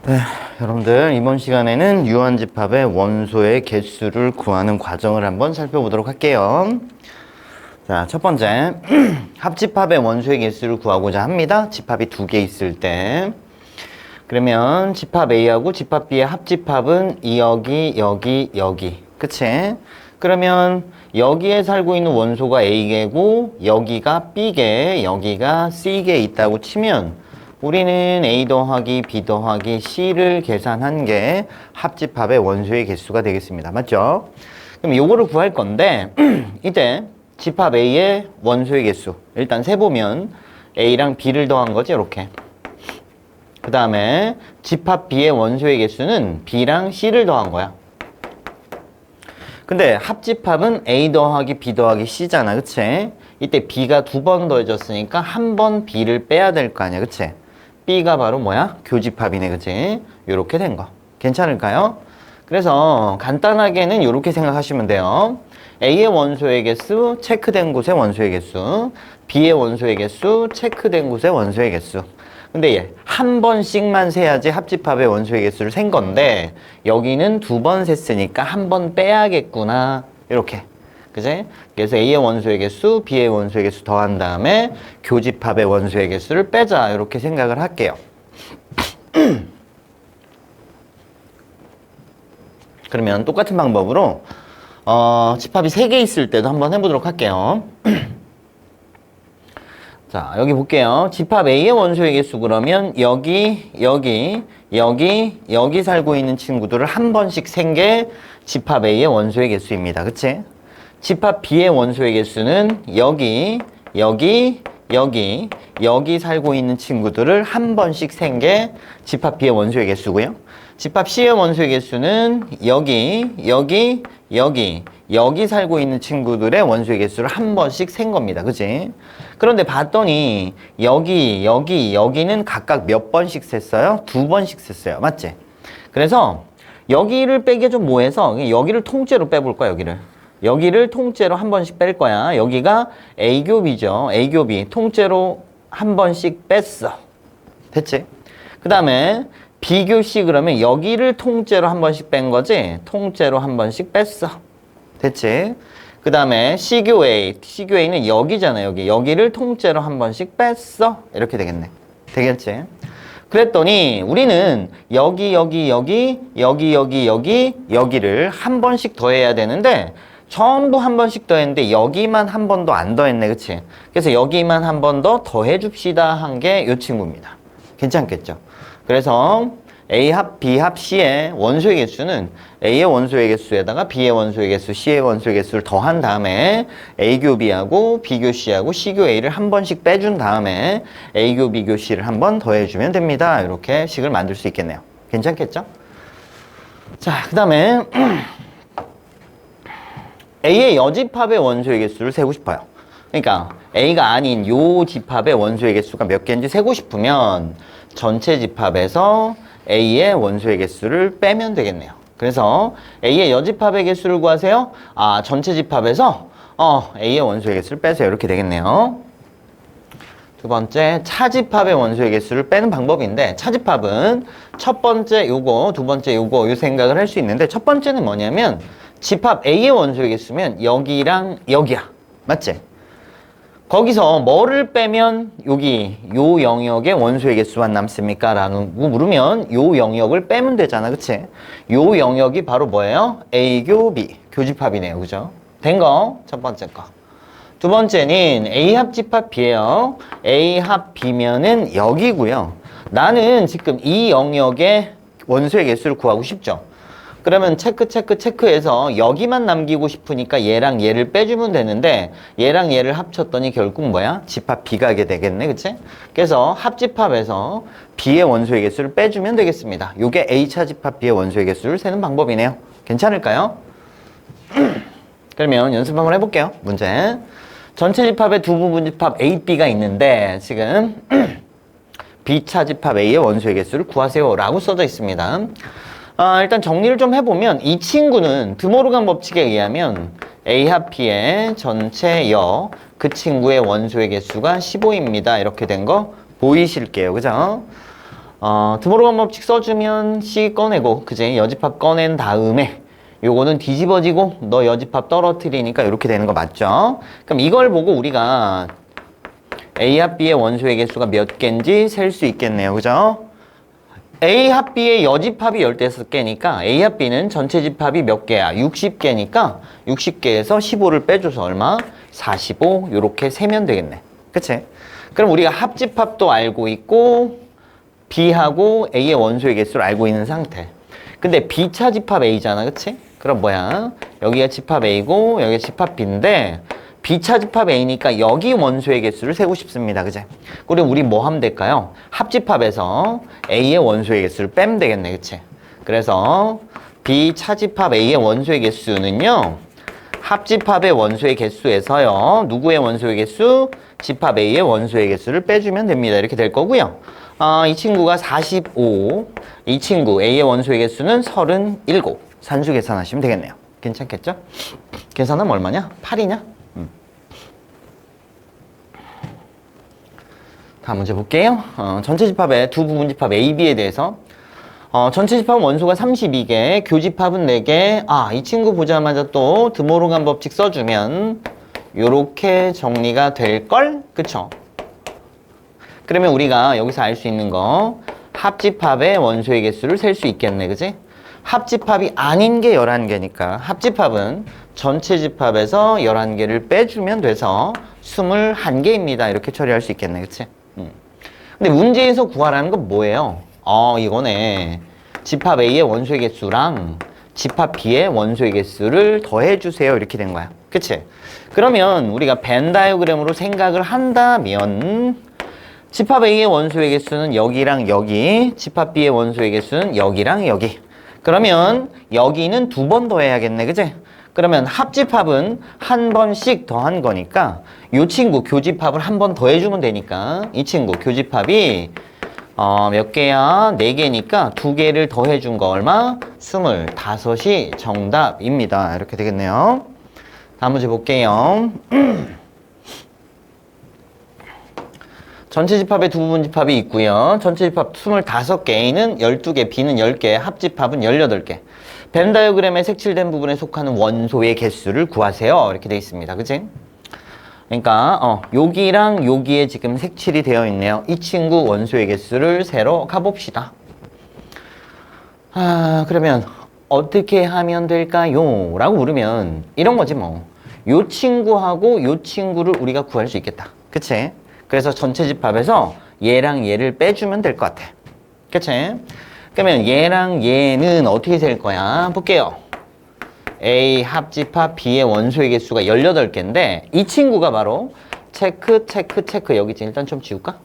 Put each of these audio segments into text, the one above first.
네, 여러분들 이번 시간에는 유한집합의 원소의 개수를 구하는 과정을 한번 살펴보도록 할게요. 자, 첫 번째 합집합의 원소의 개수를 구하고자 합니다. 집합이 두 개 있을 때. 그러면 집합 A하고 집합 B의 합집합은 여기 그치? 그러면 여기에 살고 있는 원소가 A개고 여기가 B개, 여기가 C개 있다고 치면 우리는 A 더하기 B 더하기 C를 계산한 게 합집합의 원소의 개수가 되겠습니다. 맞죠? 그럼 요거를 구할 건데 이때 집합 A의 원소의 개수 일단 세보면 A랑 B를 더한 거지 이렇게. 그 다음에 집합 B의 원소의 개수는 B랑 C를 더한 거야. 근데 합집합은 A 더하기 B 더하기 C잖아. 그치? 이때 B가 두 번 더해졌으니까 한 번 B를 빼야 될 거 아니야. 그치? B가 바로 뭐야? 교집합이네. 그치? 요렇게 된 거. 괜찮을까요? 그래서 간단하게는 요렇게 생각하시면 돼요. A의 원소의 개수, 체크된 곳의 원소의 개수. B의 원소의 개수, 체크된 곳의 원소의 개수. 근데 얘 한 번씩만 세야지 합집합의 원소의 개수를 센 건데 여기는 두 번 셌으니까 한 번 빼야겠구나. 이렇게. 그지? 그래서 A의 원소의 개수, B의 원소의 개수 더한 다음에 교집합의 원소의 개수를 빼자. 이렇게 생각을 할게요. 그러면 똑같은 방법으로 집합이 3개 있을 때도 한번 해보도록 할게요. 자, 여기 볼게요. 집합 A의 원소의 개수 그러면 여기 살고 있는 친구들을 한 번씩 센 게 집합 A의 원소의 개수입니다. 그치? 집합 B의 원소의 개수는 여기 살고 있는 친구들을 한 번씩 센 게 집합 B의 원소의 개수고요. 집합 C의 원소의 개수는 여기 살고 있는 친구들의 원소의 개수를 한 번씩 센 겁니다. 그치? 그런데 봤더니 여기는 각각 몇 번씩 셌어요? 두 번씩 셌어요. 맞지? 그래서 여기를 빼기 좀 뭐해서 여기를 통째로 빼볼 거야. 여기를 통째로 한 번씩 뺄 거야. 여기가 A교비죠. A교비 통째로 한 번씩 뺐어. 됐지? 그 다음에 B교시 그러면 여기를 통째로 한 번씩 뺀 거지? 통째로 한 번씩 뺐어. 됐지? 그 다음에 C교A는 여기잖아. 여기를 통째로 한 번씩 뺐어. 이렇게 되겠네. 되겠지? 그랬더니 우리는 여기를 한 번씩 더해야 되는데 전부 한 번씩 더했는데 여기만 한 번도 안 더했네. 그치? 그래서 여기만 한 번 더 더해줍시다 한 게 이 친구입니다. 괜찮겠죠? 그래서 A합, B합, C의 원소의 개수는 A의 원소의 개수에다가 B의 원소의 개수, C의 원소의 개수를 더한 다음에 A교 B하고 B교 C하고 C교 A를 한 번씩 빼준 다음에 A교 B교 C를 한 번 더해주면 됩니다. 이렇게 식을 만들 수 있겠네요. 괜찮겠죠? 자, 그 다음에 A의 여집합의 원소의 개수를 세고 싶어요. 그러니까 A가 아닌 요 집합의 원소의 개수가 몇 개인지 세고 싶으면 전체 집합에서 A의 원소의 개수를 빼면 되겠네요. 그래서 A의 여집합의 개수를 구하세요. 전체 집합에서 A의 원소의 개수를 빼세요. 이렇게 되겠네요. 두 번째, 차집합의 원소의 개수를 빼는 방법인데 차집합은 첫 번째 요거, 두 번째 요거 요 생각을 할 수 있는데 첫 번째는 뭐냐면 집합 A의 원소의 개수면 여기랑 여기야. 맞지? 거기서 뭐를 빼면 여기 요 영역의 원소의 개수만 남습니까? 라고 물으면 요 영역을 빼면 되잖아. 그치? 요 영역이 바로 뭐예요? A교 B. 교집합이네요. 그죠? 된 거. 첫 번째 거. 두 번째는 A합 집합 B예요. A합 B면은 여기고요. 나는 지금 이 영역의 원소의 개수를 구하고 싶죠. 그러면 체크해서 여기만 남기고 싶으니까 얘랑 얘를 빼주면 되는데 얘랑 얘를 합쳤더니 결국 뭐야? 집합 B가 하게 되겠네. 그치? 그래서 합집합에서 B의 원소의 개수를 빼주면 되겠습니다. 요게 A차 집합 B의 원소의 개수를 세는 방법이네요. 괜찮을까요? 그러면 연습 한번 해볼게요. 문제. 전체 집합의 두 부분 집합 A, B가 있는데 지금 B차 집합 A의 원소의 개수를 구하세요 라고 써져 있습니다. 일단 정리를 좀 해보면 이 친구는 드모르간 법칙에 의하면 A합 B의 전체 그 친구의 원소의 개수가 15입니다. 이렇게 된 거 보이실게요. 그죠? 드모르간 법칙 써주면 C 꺼내고, 그지? 여집합 꺼낸 다음에 요거는 뒤집어지고 너 여집합 떨어뜨리니까 이렇게 되는 거 맞죠? 그럼 이걸 보고 우리가 A 합 B의 원소의 개수가 몇 개인지 셀 수 있겠네요. 그죠? A 합 B의 여집합이 15개니까 A 합 B는 전체 집합이 몇 개야? 60개니까 60개에서 15를 빼줘서 얼마? 45 요렇게 세면 되겠네. 그치? 그럼 우리가 합집합도 알고 있고 B하고 A의 원소의 개수를 알고 있는 상태. 근데 B차 집합 A잖아. 그치? 그럼 뭐야? 여기가 집합 A고 여기가 집합 B인데 B차 집합 A니까 여기 원소의 개수를 세고 싶습니다. 그치? 그럼 우리 뭐 하면 될까요? 합집합에서 A의 원소의 개수를 빼면 되겠네. 그치? 그래서 B차 집합 A의 원소의 개수는요. 합집합의 원소의 개수에서요. 누구의 원소의 개수? 집합 A의 원소의 개수를 빼주면 됩니다. 이렇게 될 거고요. 이 친구가 45, 이 친구 A의 원소의 개수는 37. 산수 계산하시면 되겠네요. 괜찮겠죠? 계산하면 얼마냐? 8이냐? 다음 문제 볼게요. 전체 집합의 두 부분 집합 A, B에 대해서 전체 집합은 원소가 32개, 교집합은 4개. 이 친구 보자마자 또 드모르간 법칙 써주면 요렇게 정리가 될걸? 그쵸? 그러면 우리가 여기서 알 수 있는 거 합집합의 원소의 개수를 셀 수 있겠네. 그지? 합집합이 아닌 게 11개니까 합집합은 전체 집합에서 11개를 빼주면 돼서 21개입니다. 이렇게 처리할 수 있겠네. 그치? 근데 문제에서 구하라는 건 뭐예요? 이거네. 집합 A의 원소의 개수랑 집합 B의 원소의 개수를 더해주세요. 이렇게 된 거야. 그치? 그러면 우리가 벤 다이어그램으로 생각을 한다면 집합 A의 원소의 개수는 여기랑 여기, 집합 B의 원소의 개수는 여기랑 여기. 그러면 여기는 2번 더해야겠네. 그치? 그러면 합집합은 한 번씩 더한 거니까 이 친구 교집합을 한 번 더해주면 되니까 이 친구 교집합이 몇 개야? 4개니까 2개를 더해준 거 얼마? 25이 정답입니다. 이렇게 되겠네요. 다음 문제 볼게요. 전체 집합에 두 부분 집합이 있고요. 전체 집합 25개, A는 12개, B는 10개, 합집합은 18개. 벤 다이어그램에 색칠된 부분에 속하는 원소의 개수를 구하세요. 이렇게 되어 있습니다. 그치? 그러니까 여기랑 여기에 지금 색칠이 되어 있네요. 이 친구 원소의 개수를 세러 가봅시다. 그러면 어떻게 하면 될까요? 라고 물으면 이런 거지 뭐. 요 친구하고 요 친구를 우리가 구할 수 있겠다. 그치? 그래서 전체 집합에서 얘랑 얘를 빼주면 될 것 같아. 그치? 그러면 얘랑 얘는 어떻게 될 거야? 볼게요. A 합집합 B의 원소의 개수가 18개인데 이 친구가 바로 체크 여기지. 일단 좀 지울까?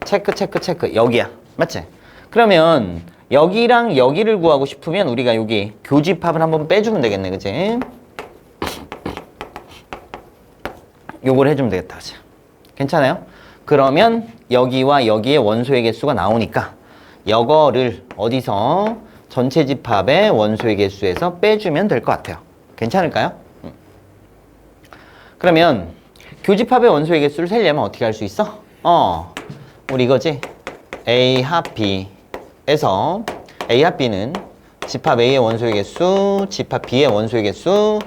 체크 여기야. 맞지? 그러면 여기랑 여기를 구하고 싶으면 우리가 여기 교집합을 한번 빼주면 되겠네. 그치? 요걸 해주면 되겠다. 그치? 괜찮아요? 그러면 여기와 여기의 원소의 개수가 나오니까 이거를 어디서 전체 집합의 원소의 개수에서 빼주면 될 것 같아요. 괜찮을까요? 그러면 교집합의 원소의 개수를 세려면 어떻게 할 수 있어? 우리 이거지? A 합 B에서 A 합 B는 집합 A의 원소의 개수, 집합 B의 원소의 개수,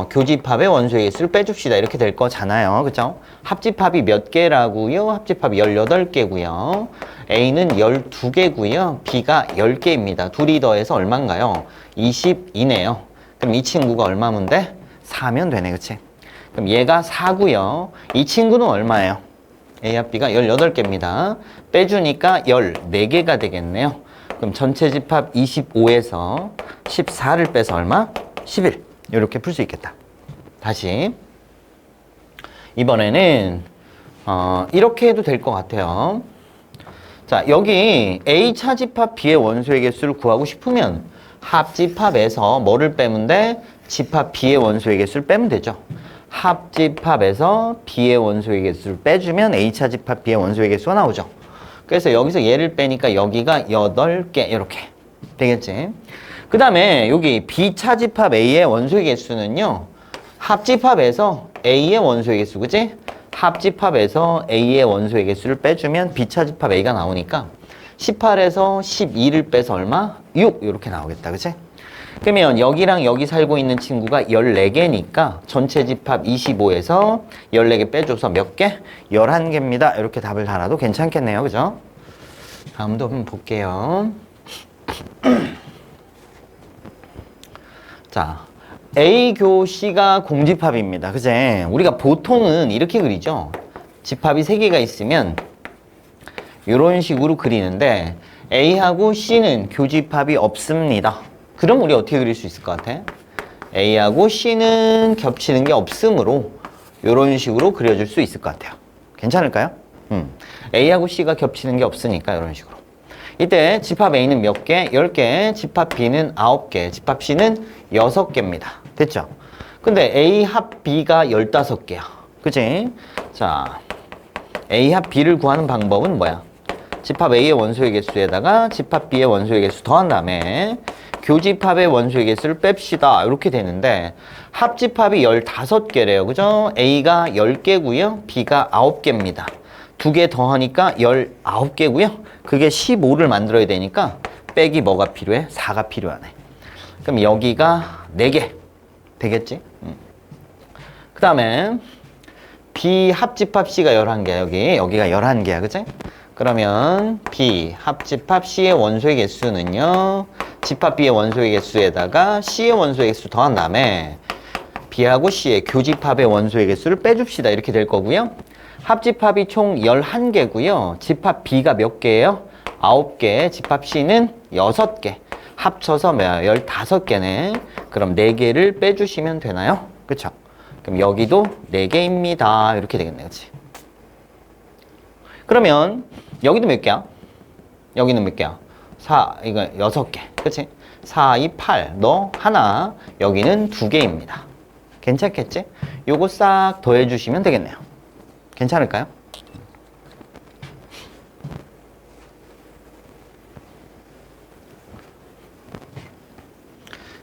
교집합의 원소의 개수를 빼줍시다. 이렇게 될 거잖아요. 그죠? 합집합이 몇 개라고요? 합집합이 18개고요. A는 12개고요. B가 10개입니다. 둘이 더해서 얼마인가요? 20이네요. 그럼 이 친구가 얼마면 돼? 4면 되네. 그치? 그럼 얘가 4고요. 이 친구는 얼마예요? A와 B가 18개입니다. 빼주니까 14개가 되겠네요. 그럼 전체 집합 25에서 14를 빼서 얼마? 11. 이렇게 풀 수 있겠다. 다시 이번에는 이렇게 해도 될 것 같아요. 자, 여기 A차 집합 B의 원소의 개수를 구하고 싶으면 합집합에서 뭐를 빼면 돼? 집합 B의 원소의 개수를 빼면 되죠. 합집합에서 B의 원소의 개수를 빼주면 A차 집합 B의 원소의 개수가 나오죠. 그래서 여기서 얘를 빼니까 여기가 8개 이렇게 되겠지. 그 다음에 여기 B차 집합 A의 원소의 개수는요. 합집합에서 A의 원소의 개수, 그치? 합집합에서 A의 원소의 개수를 빼주면 B차 집합 A가 나오니까 18에서 12를 빼서 얼마? 6 이렇게 나오겠다. 그치? 그러면 여기랑 여기 살고 있는 친구가 14개니까 전체 집합 25에서 14개 빼줘서 몇 개? 11개입니다. 이렇게 답을 달아도 괜찮겠네요. 그죠? 다음도 한번 볼게요. 자, A 교 C가 공집합입니다. 그제? 우리가 보통은 이렇게 그리죠. 집합이 3개가 있으면 이런 식으로 그리는데 A하고 C는 교집합이 없습니다. 그럼 우리 어떻게 그릴 수 있을 것 같아? A하고 C는 겹치는 게 없으므로 이런 식으로 그려줄 수 있을 것 같아요. 괜찮을까요? A하고 C가 겹치는 게 없으니까 이런 식으로. 이때 집합 A는 몇 개? 10개, 집합 B는 9개, 집합 C는 6개입니다. 됐죠? 근데 A 합 B가 15개야. 그치? 자, A 합 B를 구하는 방법은 뭐야? 집합 A의 원소의 개수에다가 집합 B의 원소의 개수 더한 다음에 교집합의 원소의 개수를 뺍시다. 이렇게 되는데 합집합이 15개래요. 그죠? A가 10개고요. B가 9개입니다. 2개 더하니까 19개고요. 그게 15를 만들어야 되니까 빼기 뭐가 필요해? 4가 필요하네. 그럼 여기가 4개 되겠지? 그 다음에 B 합집합 C가 11개야. 여기가 11개야. 그치? 그러면 B 합집합 C의 원소의 개수는요. 집합 B의 원소의 개수에다가 C의 원소의 개수 더한 다음에 B하고 C의 교집합의 원소의 개수를 빼줍시다. 이렇게 될 거고요. 합집합이 총 11개고요. 집합 B가 몇 개예요? 9개. 집합 C는 6개. 합쳐서 15개네. 그럼 4개를 빼주시면 되나요? 그쵸? 그럼 여기도 4개입니다. 이렇게 되겠네. 그치? 그러면 여기도 몇 개야? 여기는 몇 개야? 4, 이거 6개. 그치? 4, 2, 8. 너 하나. 여기는 2개입니다. 괜찮겠지? 요거 싹 더해주시면 되겠네요. 괜찮을까요?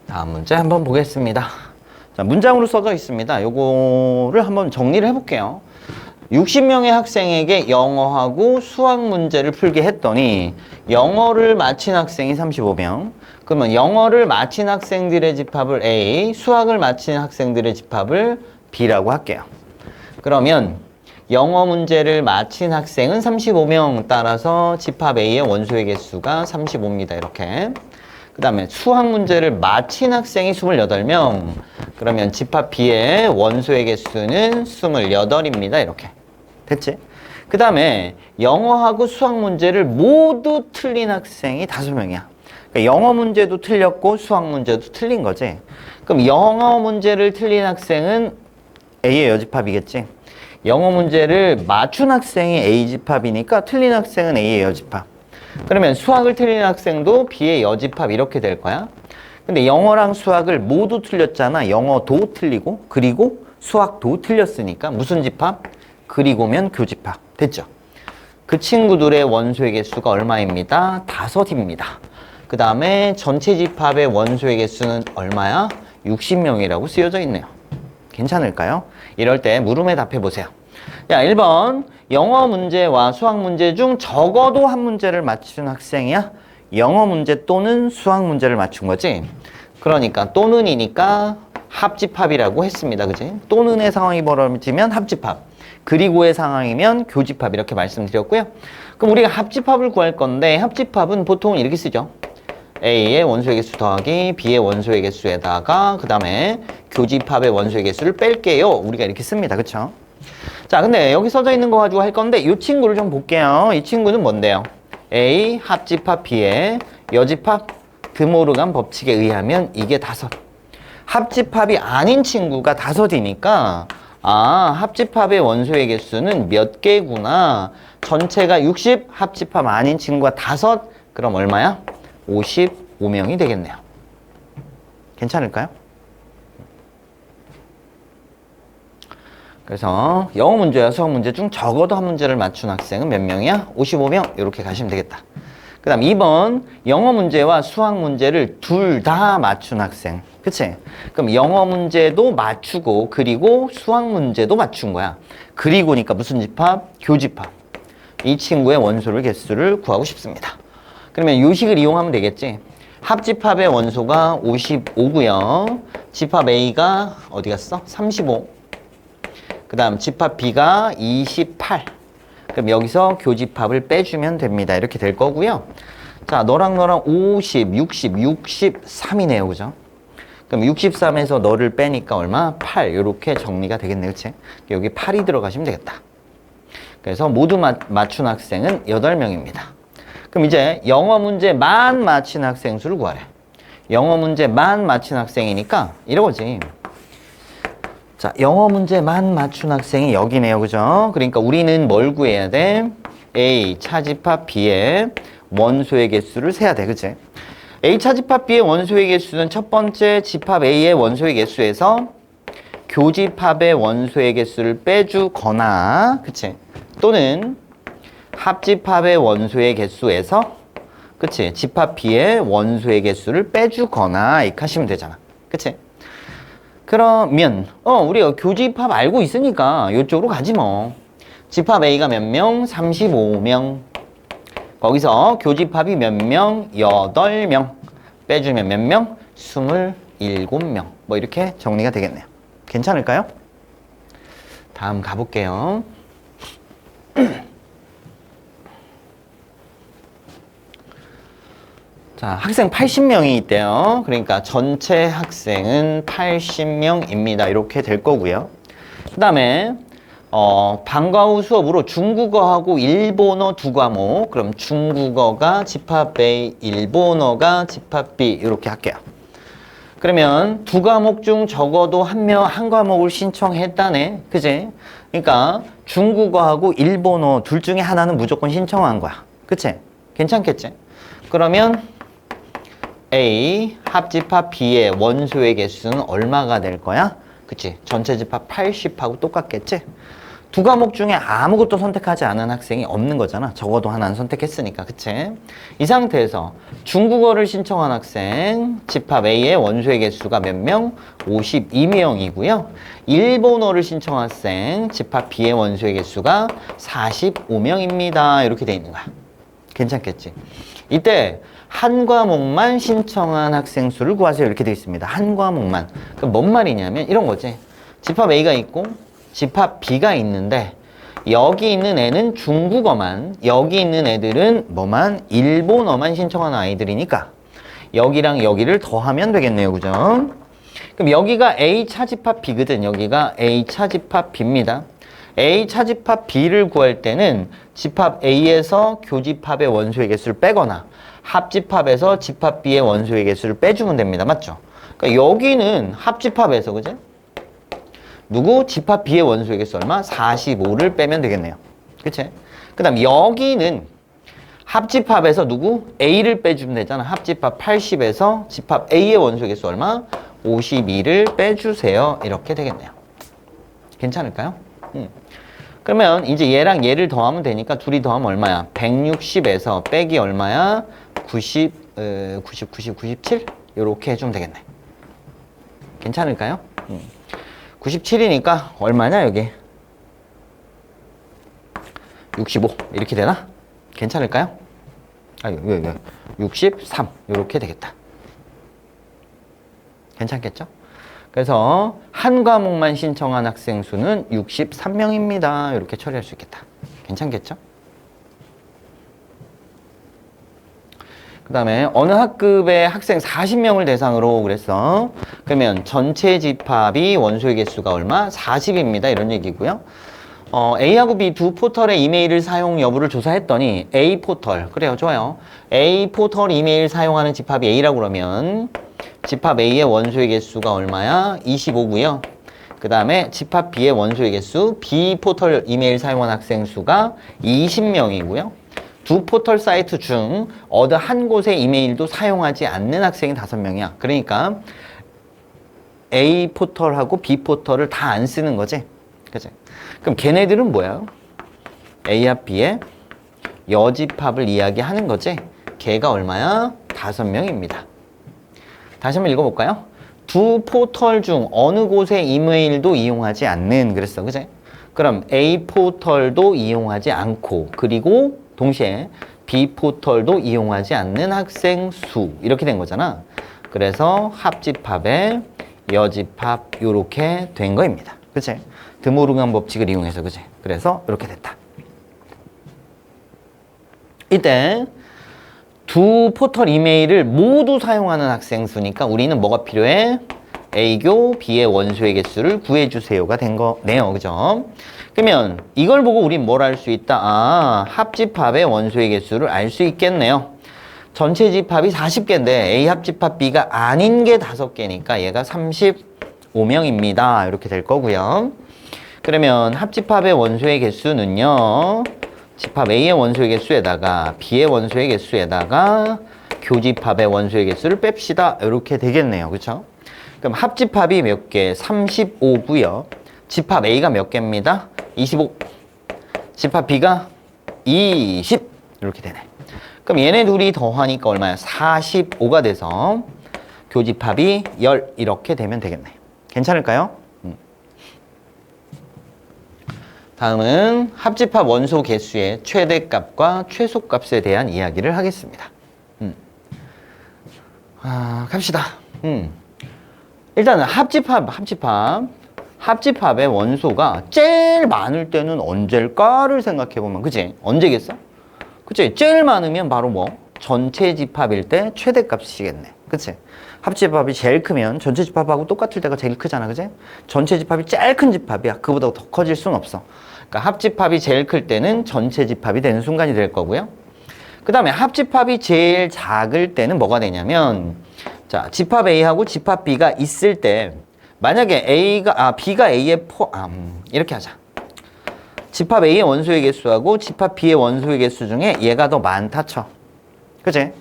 다음 문제 한번 보겠습니다. 자, 문장으로 써져 있습니다. 요거를 한번 정리를 해볼게요. 60명의 학생에게 영어하고 수학 문제를 풀게 했더니 영어를 마친 학생이 35명. 그러면 영어를 마친 학생들의 집합을 A, 수학을 마친 학생들의 집합을 B라고 할게요. 그러면 영어 문제를 마친 학생은 35명, 따라서 집합 A의 원소의 개수가 35입니다. 이렇게. 그 다음에 수학 문제를 마친 학생이 28명. 그러면 집합 B의 원소의 개수는 28입니다. 이렇게. 됐지? 그 다음에 영어하고 수학 문제를 모두 틀린 학생이 5명이야. 그러니까 영어 문제도 틀렸고 수학 문제도 틀린 거지. 그럼 영어 문제를 틀린 학생은 A의 여집합이겠지. 영어 문제를 맞춘 학생이 A 집합이니까 틀린 학생은 A의 여집합. 그러면 수학을 틀린 학생도 B의 여집합 이렇게 될 거야. 근데 영어랑 수학을 모두 틀렸잖아. 영어도 틀리고 그리고 수학도 틀렸으니까 무슨 집합? 그리고면 교집합. 됐죠? 그 친구들의 원소의 개수가 얼마입니다? 5입니다. 그 다음에 전체 집합의 원소의 개수는 얼마야? 60명이라고 쓰여져 있네요. 괜찮을까요? 이럴 때 물음에 답해 보세요. 자, 1번 영어 문제와 수학 문제 중 적어도 한 문제를 맞춘 학생이야. 영어 문제 또는 수학 문제를 맞춘 거지. 그러니까 또는이니까 합집합이라고 했습니다. 그지? 또는의 상황이 벌어지면 합집합, 그리고의 상황이면 교집합 이렇게 말씀드렸고요. 그럼 우리가 합집합을 구할 건데 합집합은 보통 이렇게 쓰죠. A의 원소의 개수 더하기 B의 원소의 개수에다가 그 다음에 교집합의 원소의 개수를 뺄게요. 우리가 이렇게 씁니다. 그쵸? 자, 근데 여기 써져 있는 거 가지고 할 건데 이 친구를 좀 볼게요. 이 친구는 뭔데요? A 합집합 B의 여집합 드모르간 법칙에 의하면 이게 5. 합집합이 아닌 친구가 5이니까 합집합의 원소의 개수는 몇 개구나. 전체가 60, 합집합 아닌 친구가 5. 그럼 얼마야? 55명이 되겠네요. 괜찮을까요? 그래서 영어 문제와 수학 문제 중 적어도 한 문제를 맞춘 학생은 몇 명이야? 55명. 이렇게 가시면 되겠다. 그 다음 2번 영어 문제와 수학 문제를 둘 다 맞춘 학생. 그치? 그럼 영어 문제도 맞추고 그리고 수학 문제도 맞춘 거야. 그리고니까 무슨 집합? 교집합. 이 친구의 원소를 개수를 구하고 싶습니다. 그러면 요식을 이용하면 되겠지. 합집합의 원소가 55고요. 집합 A가 어디 갔어? 35. 그 다음 집합 B가 28. 그럼 여기서 교집합을 빼주면 됩니다. 이렇게 될 거고요. 자, 너랑 50, 60, 63이네요. 그죠? 그럼 63에서 너를 빼니까 얼마? 8. 이렇게 정리가 되겠네. 그치? 여기 8이 들어가시면 되겠다. 그래서 모두 맞춘 학생은 8명입니다. 그럼 이제 영어 문제만 맞힌 학생 수를 구하래. 영어 문제만 맞힌 학생이니까 이러지. 자, 영어 문제만 맞춘 학생이 여기네요. 그죠? 그러니까 우리는 뭘 구해야 돼? A 차집합 B의 원소의 개수를 세야 돼. 그치? A 차집합 B의 원소의 개수는 첫 번째 집합 A의 원소의 개수에서 교집합의 원소의 개수를 빼주거나, 그치? 또는 합집합의 원소의 개수에서, 그치? 집합 B의 원소의 개수를 빼주거나 이렇게 하시면 되잖아. 그치? 그러면 우리가 교집합 알고 있으니까 이쪽으로 가지 뭐. 집합 A가 몇 명? 35명. 거기서 교집합이 몇 명? 8명. 빼주면 몇 명? 27명. 뭐 이렇게 정리가 되겠네요. 괜찮을까요? 다음 가볼게요. 자, 학생 80명이 있대요. 그러니까 전체 학생은 80명입니다. 이렇게 될 거고요. 그 다음에 방과 후 수업으로 중국어하고 일본어 두 과목. 그럼 중국어가 집합 A, 일본어가 집합 B 이렇게 할게요. 그러면 두 과목 중 적어도 한 과목을 신청했다네. 그지? 그러니까 중국어하고 일본어 둘 중에 하나는 무조건 신청한 거야. 그치? 괜찮겠지? 그러면 A 합집합 B의 원소의 개수는 얼마가 될 거야? 그치? 전체 집합 80하고 똑같겠지? 두 과목 중에 아무것도 선택하지 않은 학생이 없는 거잖아. 적어도 하나는 선택했으니까. 그치? 이 상태에서 중국어를 신청한 학생 집합 A의 원소의 개수가 몇 명? 52명이고요. 일본어를 신청한 학생 집합 B의 원소의 개수가 45명입니다. 이렇게 돼 있는 거야. 괜찮겠지? 이때 한 과목만 신청한 학생 수를 구하세요. 이렇게 돼 있습니다. 한 과목만. 그럼 뭔 말이냐면 이런 거지. 집합 A가 있고 집합 B가 있는데 여기 있는 애는 중국어만, 여기 있는 애들은 뭐만? 일본어만 신청한 아이들이니까 여기랑 여기를 더하면 되겠네요. 그죠? 그럼 여기가 A 차집합 B거든. 여기가 A 차집합 B입니다. A 차집합 B를 구할 때는 집합 A에서 교집합의 원소의 개수를 빼거나 합집합에서 집합 B의 원소의 개수를 빼주면 됩니다. 맞죠? 그러니까 여기는 합집합에서, 그지? 누구? 집합 B의 원소의 개수 얼마? 45를 빼면 되겠네요. 그치? 그 다음 여기는 합집합에서 누구? A를 빼주면 되잖아. 합집합 80에서 집합 A의 원소의 개수 얼마? 52를 빼주세요. 이렇게 되겠네요. 괜찮을까요? 그러면 이제 얘랑 얘를 더하면 되니까 둘이 더하면 얼마야? 160에서 빼기 얼마야? 90, 97? 이렇게 해주면 되겠네. 괜찮을까요? 97이니까 얼마냐 여기? 65 이렇게 되나? 괜찮을까요? 아유, 63 이렇게 되겠다. 괜찮겠죠? 그래서 한 과목만 신청한 학생 수는 63명입니다. 이렇게 처리할 수 있겠다. 괜찮겠죠? 그 다음에 어느 학급의 학생 40명을 대상으로 그랬어. 그러면 전체 집합이 원소의 개수가 얼마? 40입니다. 이런 얘기고요. A하고 B 두 포털의 이메일을 사용 여부를 조사했더니 A 포털, 그래요. 좋아요. A 포털 이메일 사용하는 집합이 A라고 그러면 집합 A의 원소의 개수가 얼마야? 25고요. 그 다음에 집합 B의 원소의 개수, B 포털 이메일 사용한 학생 수가 20명이고요. 두 포털 사이트 중 어느 한 곳의 이메일도 사용하지 않는 학생이 5명이야. 그러니까 A 포털하고 B 포털을 다 안 쓰는 거지. 그치? 그럼 걔네들은 뭐야? A와 B의 여집합을 이야기하는 거지. 걔가 얼마야? 5명입니다. 다시 한번 읽어볼까요? 두 포털 중 어느 곳의 이메일도 이용하지 않는 그랬어. 그치? 그럼 A 포털도 이용하지 않고 그리고 동시에 B 포털도 이용하지 않는 학생 수 이렇게 된 거잖아. 그래서 합집합에 여집합 요렇게 된 거입니다. 그치? 드모르간 법칙을 이용해서 그치? 그래서 이렇게 됐다. 이때 두 포털 이메일을 모두 사용하는 학생 수니까 우리는 뭐가 필요해? A교 B의 원소의 개수를 구해주세요가 된 거네요. 그죠? 그러면 이걸 보고 우린 뭘 알 수 있다? 아, 합집합의 원소의 개수를 알 수 있겠네요. 전체 집합이 40개인데 A 합집합 B가 아닌 게 5개니까 얘가 35명입니다. 이렇게 될 거고요. 그러면 합집합의 원소의 개수는요. 집합 A의 원소의 개수에다가 B의 원소의 개수에다가 교집합의 원소의 개수를 뺍시다. 이렇게 되겠네요. 그렇죠? 그럼 합집합이 몇 개? 35고요. 집합 A가 몇 개입니다? 25. 집합 B가 20. 이렇게 되네. 그럼 얘네 둘이 더하니까 얼마야? 45가 돼서 교집합이 10 이렇게 되면 되겠네. 괜찮을까요? 다음은 합집합 원소 개수의 최대값과 최소값에 대한 이야기를 하겠습니다. 갑시다. 일단은 합집합의 원소가 제일 많을 때는 언제일까를 생각해보면, 그치? 언제겠어? 그치? 제일 많으면 바로 뭐? 전체 집합일 때 최대값이겠네. 그치? 합집합이 제일 크면 전체 집합하고 똑같을 때가 제일 크잖아. 그치? 전체 집합이 제일 큰 집합이야. 그보다 더 커질 순 없어. 그러니까 합집합이 제일 클 때는 전체 집합이 되는 순간이 될 거고요. 그 다음에 합집합이 제일 작을 때는 뭐가 되냐면, 자, 집합 A하고 집합 B가 있을 때, 만약에 B가 A의 이렇게 하자. 집합 A의 원소의 개수하고 집합 B의 원소의 개수 중에 얘가 더 많다 쳐. 그치?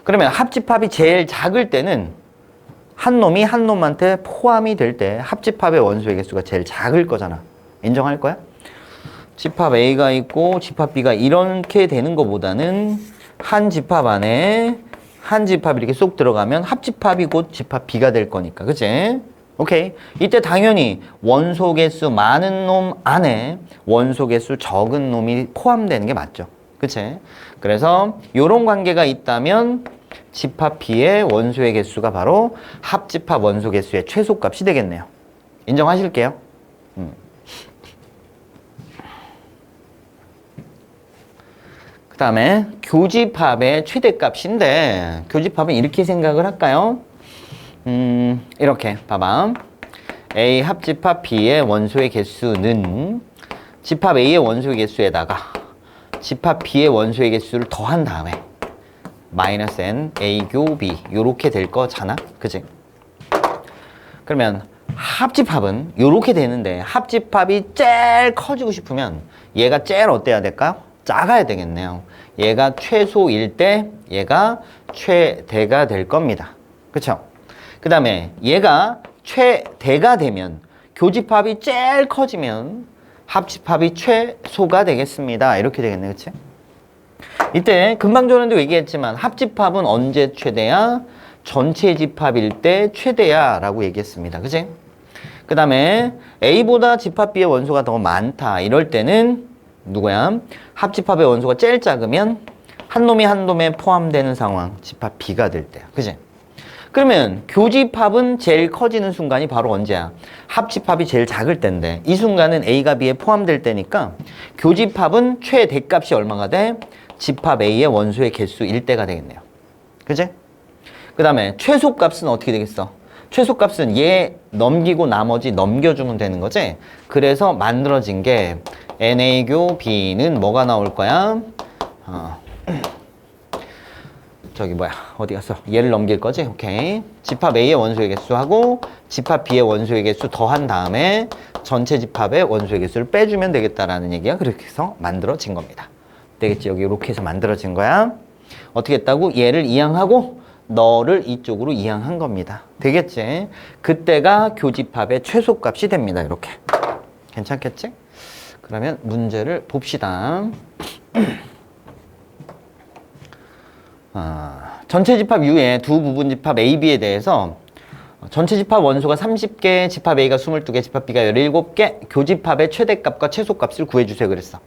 그러면 합집합이 제일 작을 때는 한 놈이 한 놈한테 포함이 될 때 합집합의 원소의 개수가 제일 작을 거잖아. 인정할 거야? 집합 A가 있고 집합 B가 이렇게 되는 것보다는 한 집합 안에 한 집합이 이렇게 쏙 들어가면 합집합이 곧 집합 B가 될 거니까. 그치? 오케이. 이때 당연히 원소 개수 많은 놈 안에 원소 개수 적은 놈이 포함되는 게 맞죠. 그치? 그래서 이런 관계가 있다면 집합 B의 원소의 개수가 바로 합집합 원소 개수의 최소값이 되겠네요. 인정하실게요. 그 다음에 교집합의 최대값인데 교집합은 이렇게 생각을 할까요? 이렇게 봐봐. A 합집합 B의 원소의 개수는 집합 A의 원소의 개수에다가 집합 B의 원소의 개수를 더한 다음에 마이너스 n A교 B 요렇게 될 거잖아. 그치? 그러면 합집합은 요렇게 되는데 합집합이 제일 커지고 싶으면 얘가 제일 어때야 될까요? 작아야 되겠네요. 얘가 최소일 때 얘가 최대가 될 겁니다. 그쵸? 그 다음에 얘가 최대가 되면 교집합이 제일 커지면 합집합이 최소가 되겠습니다. 이렇게 되겠네. 그치? 이때 금방 전에도 얘기했지만 합집합은 언제 최대야? 전체 집합일 때 최대야 라고 얘기했습니다. 그치? 그 다음에 A보다 집합 B의 원소가 더 많다. 이럴 때는 누구야? 합집합의 원소가 제일 작으면 한 놈이 한 놈에 포함되는 상황, 집합 B가 될 때야. 그치? 그러면 교집합은 제일 커지는 순간이 바로 언제야? 합집합이 제일 작을 때인데 이 순간은 A가 B에 포함될 때니까 교집합은 최대값이 얼마가 돼? 집합 A의 원소의 개수일 때가 되겠네요. 그치? 그 다음에 최소값은 어떻게 되겠어? 최소값은 얘 넘기고 나머지 넘겨주면 되는 거지? 그래서 만들어진 게 NA교 B는 뭐가 나올 거야? 저기 뭐야 어디 갔어? 얘를 넘길 거지? 오케이. 집합 A의 원소의 개수하고 집합 B의 원소의 개수 더한 다음에 전체 집합의 원소의 개수를 빼주면 되겠다라는 얘기가 그렇게 해서 만들어진 겁니다. 되겠지? 여기 이렇게 해서 만들어진 거야. 어떻게 했다고? 얘를 이항하고 너를 이쪽으로 이항한 겁니다. 되겠지? 그때가 교집합의 최소값이 됩니다. 이렇게. 괜찮겠지? 그러면 문제를 봅시다. 전체 집합 U의 두 부분 집합 A, B에 대해서 전체 집합 원소가 30개, 집합 A가 22개, 집합 B가 17개, 교집합의 최대값과 최소값을 구해주세요 그랬어.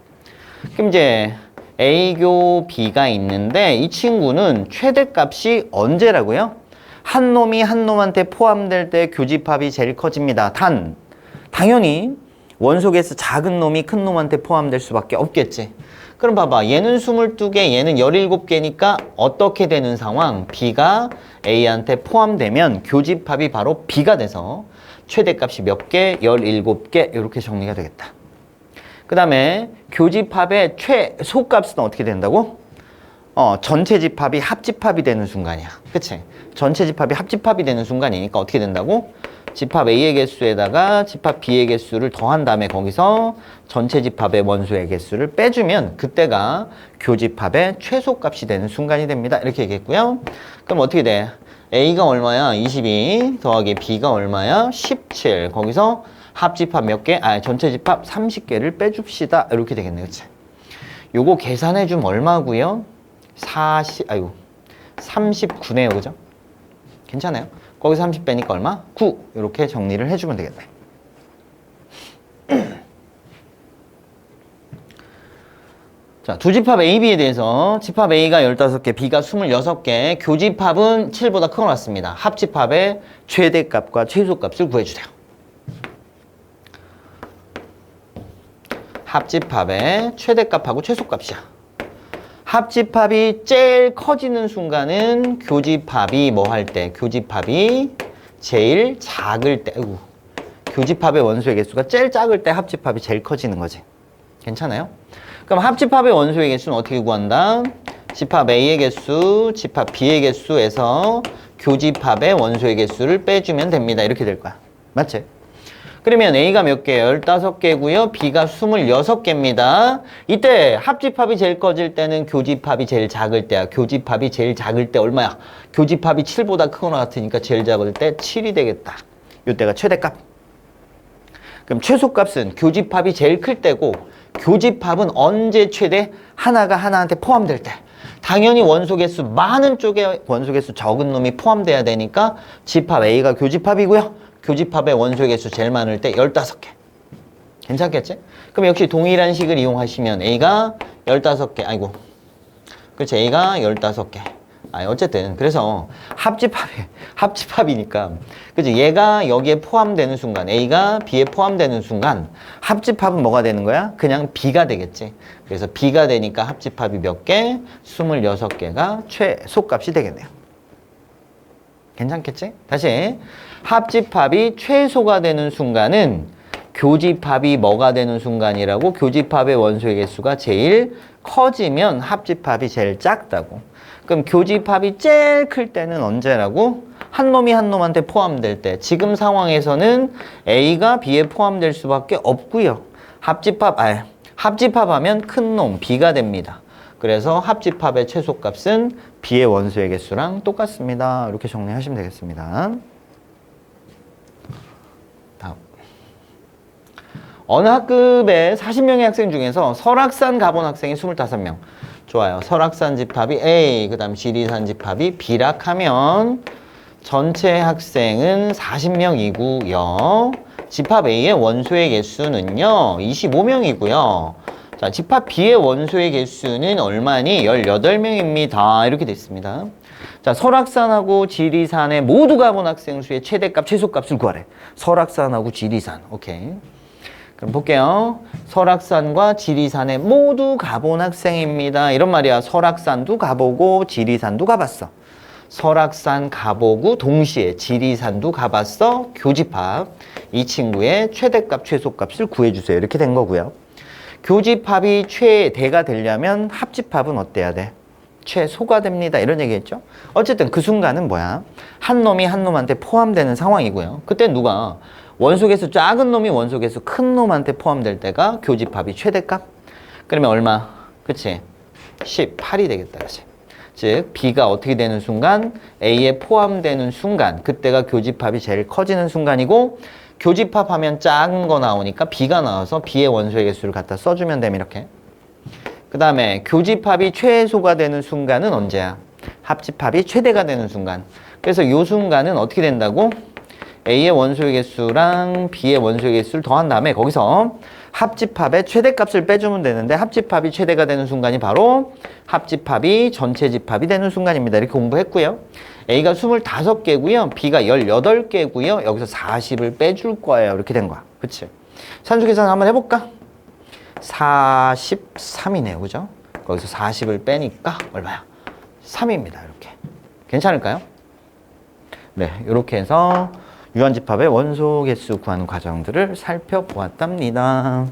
그럼 이제 A교 B가 있는데 이 친구는 최대값이 언제라고요? 한 놈이 한 놈한테 포함될 때 교집합이 제일 커집니다. 당연히 원소 개수 작은 놈이 큰 놈한테 포함될 수밖에 없겠지. 그럼 봐봐. 얘는 22개, 얘는 17개니까 어떻게 되는 상황? B가 A한테 포함되면 교집합이 바로 B가 돼서 최대값이 몇 개? 17개 이렇게 정리가 되겠다. 그 다음에 교집합의 최소값은 어떻게 된다고? 전체 집합이 합집합이 되는 순간이야. 그치? 전체 집합이 합집합이 되는 순간이니까 어떻게 된다고? 집합 A의 개수에다가 집합 B의 개수를 더한 다음에 거기서 전체 집합의 원소의 개수를 빼주면 그때가 교집합의 최소값이 되는 순간이 됩니다. 이렇게 얘기했고요. 그럼 어떻게 돼? A가 얼마야? 22 더하기 B가 얼마야? 17. 거기서 합집합 몇 개? 전체 집합 30개를 빼줍시다. 이렇게 되겠네. 그치? 요거 계산해주면 얼마고요? 39네요. 그죠? 괜찮아요? 거기서 30 빼니까 얼마? 9. 이렇게 정리를 해주면 되겠네. 자, 두 집합 A, B에 대해서 집합 A가 15개, B가 26개, 교집합은 7보다 크거 같습니다. 합집합의 최대값과 최소값을 구해주세요. 합집합의 최대값하고 최소값이야. 합집합이 제일 커지는 순간은 교집합이 뭐 할 때? 교집합이 제일 작을 때. 아이고. 교집합의 원소의 개수가 제일 작을 때 합집합이 제일 커지는 거지. 괜찮아요? 그럼 합집합의 원소의 개수는 어떻게 구한다? 집합 A의 개수, 집합 B의 개수에서 교집합의 원소의 개수를 빼주면 됩니다. 이렇게 될 거야. 맞지? 그러면 A가 몇 개예요? 15개고요. B가 26개입니다. 이때 합집합이 제일 커질 때는 교집합이 제일 작을 때야. 교집합이 제일 작을 때 얼마야? 교집합이 7보다 크거나 같으니까 제일 작을 때 7이 되겠다. 이때가 최대값. 그럼 최소값은 교집합이 제일 클 때고 교집합은 언제 최대? 하나가 하나한테 포함될 때. 당연히 원소 개수 많은 쪽에 원소 개수 적은 놈이 포함돼야 되니까 집합 A가 교집합이고요. 교집합의 원소의 개수 제일 많을 때 15개. 괜찮겠지? 그럼 역시 동일한 식을 이용하시면 A가 15개. 아이고. 그렇지. A가 15개. 어쨌든 그래서 합집합이니까 그치? 얘가 여기에 포함되는 순간 A가 B에 포함되는 순간 합집합은 뭐가 되는 거야? 그냥 B가 되겠지. 그래서 B가 되니까 합집합이 몇 개? 26개가 최소값이 되겠네요. 괜찮겠지? 다시 합집합이 최소가 되는 순간은 교집합이 뭐가 되는 순간이라고? 교집합의 원소의 개수가 제일 커지면 합집합이 제일 작다고. 그럼 교집합이 제일 클 때는 언제라고? 한 놈이 한 놈한테 포함될 때. 지금 상황에서는 A가 B에 포함될 수밖에 없고요. 합집합하면 큰 놈 B가 됩니다. 그래서 합집합의 최소값은 B의 원소의 개수랑 똑같습니다. 이렇게 정리하시면 되겠습니다. 다음. 어느 학급의 40명의 학생 중에서 설악산 가본 학생이 25명. 좋아요. 설악산 집합이 A, 그 다음 지리산 집합이 B락하면 전체 학생은 40명이고요. 집합 A의 원소의 개수는요, 25명이고요. 자, 집합 B의 원소의 개수는 얼마니? 18명입니다. 이렇게 됐습니다. 자, 설악산하고 지리산에 모두 가본 학생 수의 최대값, 최소값을 구하래. 설악산하고 지리산. 오케이. 그럼 볼게요. 설악산과 지리산에 모두 가본 학생입니다. 이런 말이야. 설악산도 가보고 지리산도 가봤어. 설악산 가보고 동시에 지리산도 가봤어. 교집합. 이 친구의 최대값, 최소값을 구해주세요. 이렇게 된 거고요. 교집합이 최대가 되려면 합집합은 어때야 돼? 최소가 됩니다. 이런 얘기했죠. 어쨌든 그 순간은 뭐야? 한 놈이 한 놈한테 포함되는 상황이고요. 그때 누가 원소 개수 작은 놈이 원소 개수 큰 놈한테 포함될 때가 교집합이 최대값? 그러면 얼마? 그치? 18이 되겠다. 그치? 즉 B가 어떻게 되는 순간? A에 포함되는 순간. 그때가 교집합이 제일 커지는 순간이고 교집합하면 작은 거 나오니까 B가 나와서 B의 원소의 개수를 갖다 써주면 되면 이렇게. 그 다음에 교집합이 최소가 되는 순간은 언제야? 합집합이 최대가 되는 순간. 그래서 이 순간은 어떻게 된다고? A의 원소의 개수랑 B의 원소의 개수를 더한 다음에 거기서 합집합의 최대값을 빼주면 되는데 합집합이 최대가 되는 순간이 바로 합집합이 전체 집합이 되는 순간입니다. 이렇게 공부했고요. A가 25개고요. B가 18개고요. 여기서 40을 빼줄 거예요. 이렇게 된 거야. 그치? 산수 계산 한번 해볼까? 43이네요. 그죠? 거기서 40을 빼니까 얼마야? 3입니다. 이렇게. 괜찮을까요? 네, 이렇게 해서 유한집합의 원소 개수 구하는 과정들을 살펴보았답니다.